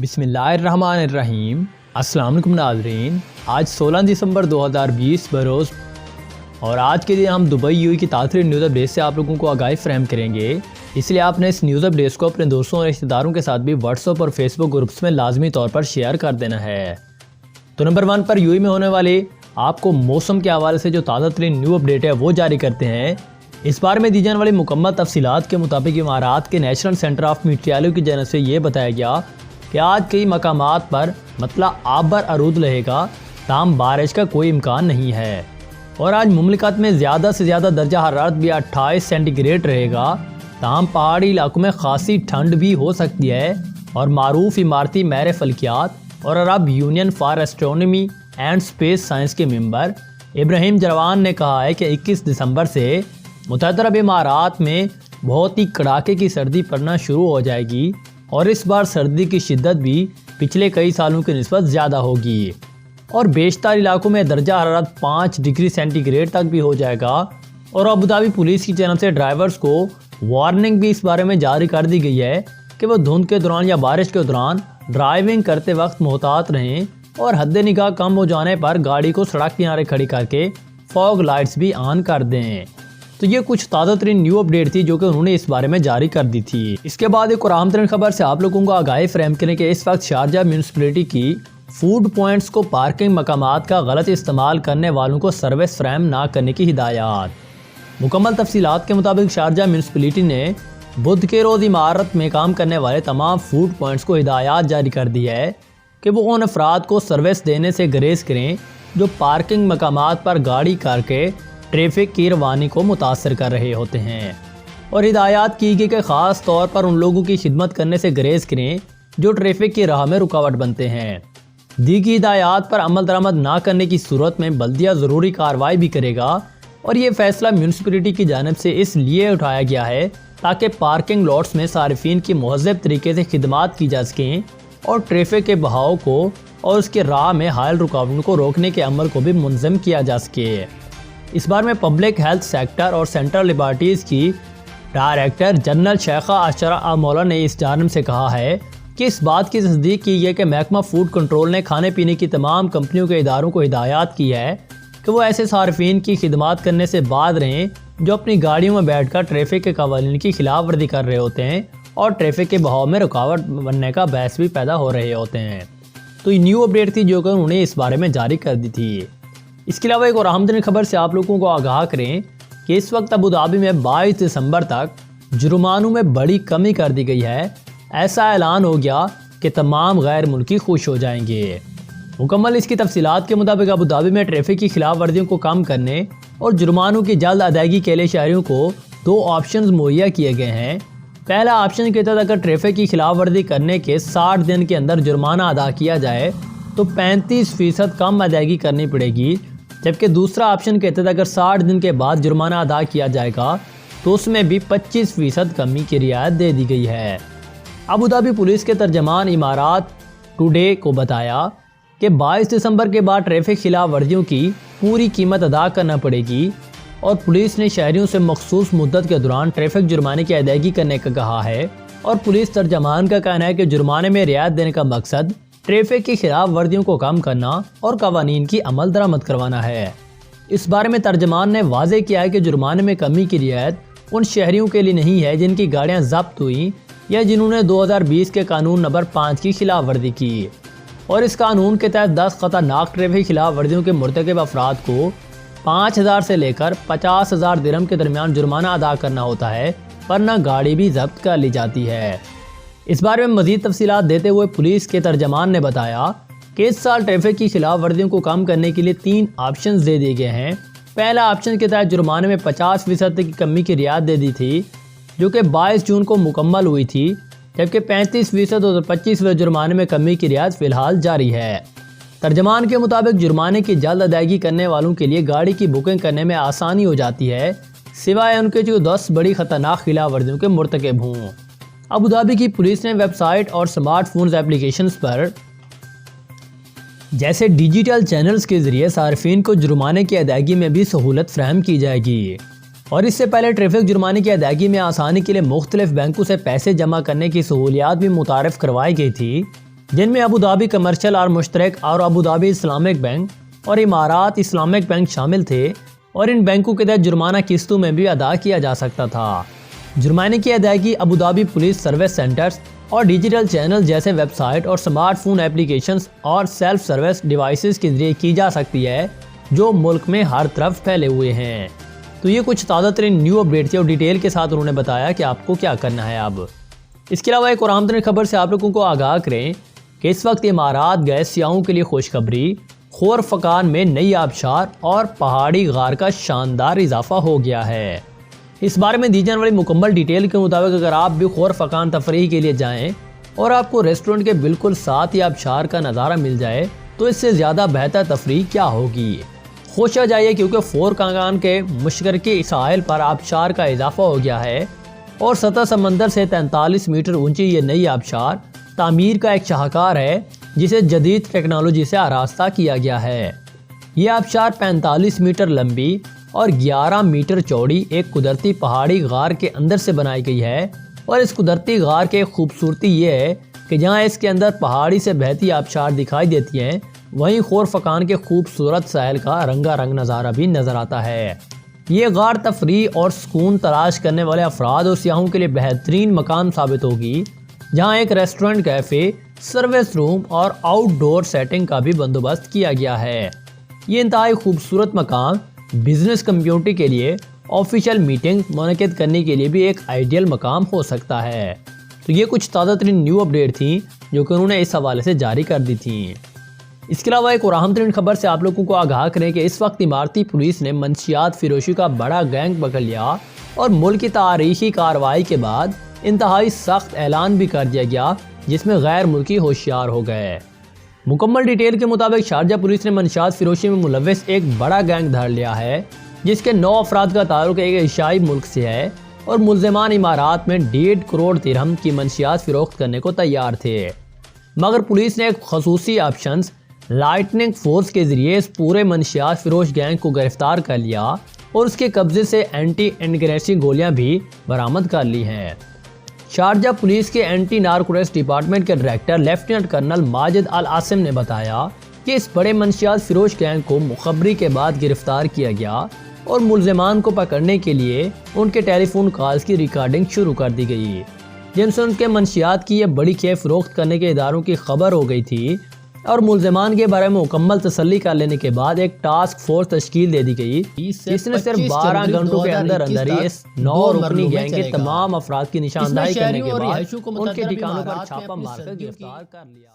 بسم اللہ الرحمن الرحیم۔ السلام علیکم ناظرین، آج 16 دسمبر 2020 بروز اور آج کے دن ہم دبئی یو کی تازہ نیوز اپڈیٹ سے آپ لوگوں کو آگاہی فراہم کریں گے، اس لیے آپ نے اس نیوز اپڈیٹ کو اپنے دوستوں اور رشتہ داروں کے ساتھ بھی واٹس ایپ اور فیس بک گروپس میں لازمی طور پر شیئر کر دینا ہے۔ تو نمبر 1 پر یو میں ہونے والے آپ کو موسم کے حوالے سے جو تازہ ترین نیو اپڈیٹ ہے وہ جاری کرتے ہیں۔ اس بارے میں دی جانے والی مکمل تفصیلات کے مطابق امارات کے نیشنل سینٹر آف میٹیورولوجی کی جانب سے یہ بتایا گیا کہ آج کئی مقامات پر مطلع آبر آلود رہے گا، تاہم بارش کا کوئی امکان نہیں ہے، اور آج مملکت میں زیادہ سے زیادہ درجہ حرارت بھی 28 سینٹی گریڈ رہے گا، تاہم پہاڑی علاقوں میں خاصی ٹھنڈ بھی ہو سکتی ہے۔ اور معروف امارتی ماہر فلکیات اور عرب union for astronomy and space science کے ممبر ابراہیم جروان نے کہا ہے کہ 21 دسمبر سے متحدہ عرب امارات میں بہت ہی کڑاکے کی سردی پڑنا شروع ہو جائے گی، اور اس بار سردی کی شدت بھی پچھلے کئی سالوں کی نسبت زیادہ ہوگی، اور بیشتر علاقوں میں درجہ حرارت 5 ڈگری سینٹی گریڈ تک بھی ہو جائے گا۔ اور ابوظہبی پولیس کی جانب سے ڈرائیورز کو وارننگ بھی اس بارے میں جاری کر دی گئی ہے کہ وہ دھند کے دوران یا بارش کے دوران ڈرائیونگ کرتے وقت محتاط رہیں، اور حد نگاہ کم ہو جانے پر گاڑی کو سڑک کنارے کھڑی کر کے فوگ لائٹس بھی آن کر دیں۔ تو یہ کچھ تازہ ترین نیو اپڈیٹ تھی جو کہ انہوں نے اس بارے میں جاری کر دی تھی۔ اس کے بعد ایک اور اہم ترین خبر سے آپ لوگوں کو آگاہی فراہم کریں کہ اس وقت شارجہ میونسپلٹی کی فوڈ پوائنٹس کو پارکنگ مقامات کا غلط استعمال کرنے والوں کو سروس فراہم نہ کرنے کی ہدایات۔ مکمل تفصیلات کے مطابق شارجہ میونسپلٹی نے بدھ کے روز عمارت میں کام کرنے والے تمام فوڈ پوائنٹس کو ہدایات جاری کر دی ہے کہ وہ ان افراد کو سروس دینے سے گریز کریں جو پارکنگ مقامات پر گاڑی کر کے ٹریفک کی روانی کو متاثر کر رہے ہوتے ہیں، اور ہدایات کی گئی کہ خاص طور پر ان لوگوں کی خدمت کرنے سے گریز کریں جو ٹریفک کی راہ میں رکاوٹ بنتے ہیں۔ دی گئی ہدایات پر عمل درآمد نہ کرنے کی صورت میں بلدیہ ضروری کارروائی بھی کرے گا، اور یہ فیصلہ میونسپلٹی کی جانب سے اس لیے اٹھایا گیا ہے تاکہ پارکنگ لاٹس میں صارفین کی مہذب طریقے سے خدمات کی جا سکیں، اور ٹریفک کے بہاؤ کو اور اس کے راہ میں حائل رکاوٹوں کو روکنے کے عمل کو بھی منظم کیا جا سکے۔ اس بار میں پبلک ہیلتھ سیکٹر اور سینٹرل لیبارٹریز کی ڈائریکٹر جنرل شیخہ عاشرہ مولا نے اس جانب سے کہا ہے کہ اس بات کی تصدیق کی ہے کہ محکمہ فوڈ کنٹرول نے کھانے پینے کی تمام کمپنیوں کے اداروں کو ہدایات کی ہے کہ وہ ایسے صارفین کی خدمات کرنے سے باز رہیں جو اپنی گاڑیوں میں بیٹھ کر ٹریفک کے قوانین کی خلاف ورزی کر رہے ہوتے ہیں اور ٹریفک کے بہاؤ میں رکاوٹ بننے کا باعث بھی پیدا ہو رہے ہوتے ہیں۔ تو یہ نیو اپڈیٹ تھی جو کہ انہوں نے اس بارے میں جاری کر دی تھی۔ اس کے علاوہ ایک اور اہم ترین خبر سے آپ لوگوں کو آگاہ کریں کہ اس وقت ابوظہبی میں 22 دسمبر تک جرمانوں میں بڑی کمی کر دی گئی ہے۔ ایسا اعلان ہو گیا کہ تمام غیر ملکی خوش ہو جائیں گے۔ مکمل اس کی تفصیلات کے مطابق ابوظہبی میں ٹریفک کی خلاف ورزیوں کو کم کرنے اور جرمانوں کی جلد ادائیگی کے لیے شہریوں کو 2 آپشنز مہیا کیے گئے ہیں۔ پہلا آپشن کے تحت اگر ٹریفک کی خلاف ورزی کرنے کے 60 دن کے اندر جرمانہ ادا کیا جائے تو 35% کم ادائیگی کرنی پڑے گی، جبکہ دوسرا آپشن کے تحت اگر 60 دن کے بعد جرمانہ ادا کیا جائے گا تو اس میں بھی 25% کمی کی رعایت دے دی گئی ہے۔ ابوظہبی پولیس کے ترجمان امارات ٹوڈے کو بتایا کہ 22 دسمبر کے بعد ٹریفک خلاف ورزیوں کی پوری قیمت ادا کرنا پڑے گی، اور پولیس نے شہریوں سے مخصوص مدت کے دوران ٹریفک جرمانے کی ادائیگی کرنے کا کہا ہے، اور پولیس ترجمان کا کہنا ہے کہ جرمانے میں رعایت دینے کا مقصد ٹریفک کی خلاف ورزیوں کو کم کرنا اور قوانین کی عمل درآمد کروانا ہے۔ اس بارے میں ترجمان نے واضح کیا ہے کہ جرمانے میں کمی کی رعایت ان شہریوں کے لیے نہیں ہے جن کی گاڑیاں ضبط ہوئیں یا جنہوں نے 2020 کے قانون نمبر 5 کی خلاف ورزی کی، اور اس قانون کے تحت 10 خطرناک ٹریفک خلاف ورزیوں کے مرتکب افراد کو 5000 سے لے کر 50,000 درہم کے درمیان جرمانہ ادا کرنا ہوتا ہے، ورنہ گاڑی بھی ضبط کر لی جاتی ہے۔ اس بارے میں مزید تفصیلات دیتے ہوئے پولیس کے ترجمان نے بتایا کہ اس سال ٹریفک کی خلاف ورزیوں کو کم کرنے کے لیے 3 آپشنز دے دیے گئے ہیں۔ پہلا آپشن کے تحت جرمانے میں 50% کی کمی کی رعایت دے دی تھی، جو کہ 22 جون کو مکمل ہوئی تھی، جبکہ 35% اور 25% جرمانے میں کمی کی رعایت فی الحال جاری ہے۔ ترجمان کے مطابق جرمانے کی جلد ادائیگی کرنے والوں کے لیے گاڑی کی بکنگ کرنے میں آسانی ہو جاتی ہے، سوائے ان کے جو 10 بڑی خطرناک خلاف ورزیوں کے مرتکب ہوں۔ ابوظہبی کی پولیس نے ویب سائٹ اور سمارٹ فونز ایپلیکیشنز پر جیسے ڈیجیٹل چینلز کے ذریعے صارفین کو جرمانے کی ادائیگی میں بھی سہولت فراہم کی جائے گی، اور اس سے پہلے ٹریفک جرمانے کی ادائیگی میں آسانی کے لیے مختلف بینکوں سے پیسے جمع کرنے کی سہولیات بھی متعارف کروائی گئی تھی۔ جن میں ابوظہبی کمرشل اور مشترک اور ابوظہبی اسلامک بینک اور امارات اسلامک بینک شامل تھے، اور ان بینکوں کے تحت جرمانہ قسطوں میں بھی ادا کیا جا سکتا تھا۔ جرمانے کی ادائیگی ابوظہبی پولیس سروس سینٹرز اور ڈیجیٹل چینل جیسے ویب سائٹ اور سمارٹ فون اپلیکیشنز اور سیلف سروس ڈیوائسز کے ذریعے کی جا سکتی ہے، جو ملک میں ہر طرف پھیلے ہوئے ہیں۔ تو یہ کچھ تازہ ترین نیو اپڈیٹ تھی، اور ڈیٹیل کے ساتھ انہوں نے بتایا کہ آپ کو کیا کرنا ہے اب۔ اس کے علاوہ ایک اور اہم ترین خبر سے آپ لوگوں کو آگاہ کریں کہ اس وقت امارات گئے سیاحوں کے لیے خوشخبری، خور فقان میں نئی آبشار اور پہاڑی غار کا شاندار اضافہ ہو گیا ہے۔ اس بارے میں دی جانے والی مکمل ڈیٹیل کے مطابق اگر آپ بھی خور فقان تفریح کے لیے جائیں اور آپ کو ریسٹورنٹ کے بالکل ساتھ ہی آبشار کا نظارہ مل جائے تو اس سے زیادہ بہتر تفریح کیا ہوگی۔ خوش ہو جائیے کیونکہ خور فقان کے مشترکہ ساحل پر آبشار کا اضافہ ہو گیا ہے، اور سطح سمندر سے 43 میٹر اونچی یہ نئی آبشار تعمیر کا ایک شاہکار ہے جسے جدید ٹیکنالوجی سے آراستہ کیا گیا ہے۔ یہ آبشار 45 میٹر لمبی اور 11 میٹر چوڑی ایک قدرتی پہاڑی غار کے اندر سے بنائی گئی ہے، اور اس قدرتی غار کی خوبصورتی یہ ہے کہ جہاں اس کے اندر پہاڑی سے بہتی آبشار دکھائی دیتی ہیں، وہیں خور فقان کے خوبصورت ساحل کا رنگا رنگ نظارہ بھی نظر آتا ہے۔ یہ غار تفریح اور سکون تلاش کرنے والے افراد اور سیاحوں کے لیے بہترین مقام ثابت ہوگی، جہاں ایک ریسٹورنٹ، کیفے، سروس روم اور آؤٹ ڈور سیٹنگ کا بھی بندوبست کیا گیا ہے۔ یہ انتہائی خوبصورت مقام بزنس کمیونٹی کے لیے آفیشیل میٹنگ منعقد کرنے کے لیے بھی ایک آئیڈیل مقام ہو سکتا ہے۔ تو یہ کچھ تازہ ترین نیو اپڈیٹ تھیں جو کہ انہوں نے اس حوالے سے جاری کر دی تھیں۔ اس کے علاوہ ایک اور اہم ترین خبر سے آپ لوگوں کو آگاہ کریں کہ اس وقت اماراتی پولیس نے منشیات فروشی کا بڑا گینگ پکڑ لیا، اور ملک کی تاریخی کارروائی کے بعد انتہائی سخت اعلان بھی کر دیا گیا جس میں غیر ملکی ہوشیار ہو گئے۔ مکمل ڈیٹیل کے مطابق شارجہ پولیس نے منشیات فروشی میں ملوث ایک بڑا گینگ دھر لیا ہے جس کے 9 افراد کا تعلق ایک ایشیائی ملک سے ہے، اور ملزمان امارات میں 1.5 کروڑ درہم کی منشیات فروخت کرنے کو تیار تھے، مگر پولیس نے ایک خصوصی آپشنز لائٹننگ فورس کے ذریعے اس پورے منشیات فروش گینگ کو گرفتار کر لیا، اور اس کے قبضے سے اینٹی انگریسی گولیاں بھی برآمد کر لی ہیں۔ شارجہ پولیس کے اینٹی نارکوٹکس ڈپارٹمنٹ کے ڈائریکٹر لیفٹیننٹ کرنل ماجد العاصم نے بتایا کہ اس بڑے منشیات فروش گینگ کو مخبری کے بعد گرفتار کیا گیا، اور ملزمان کو پکڑنے کے لیے ان کے ٹیلی فون کالز کی ریکارڈنگ شروع کر دی گئی، جن سے ان کے منشیات کی یہ بڑی کھیپ فروخت کرنے کے اداروں کی خبر ہو گئی تھی، اور ملزمان کے بارے میں مکمل تسلی کر لینے کے بعد ایک ٹاسک فورس تشکیل دے دی گئی جس نے صرف 12 گھنٹوں کے اندر ہی اس 9 رکنی گینگ کے تمام افراد کی نشاندہی کرنے کے بعد ان کے ٹھکانوں پر چھاپہ مار کر گرفتار کر لیا۔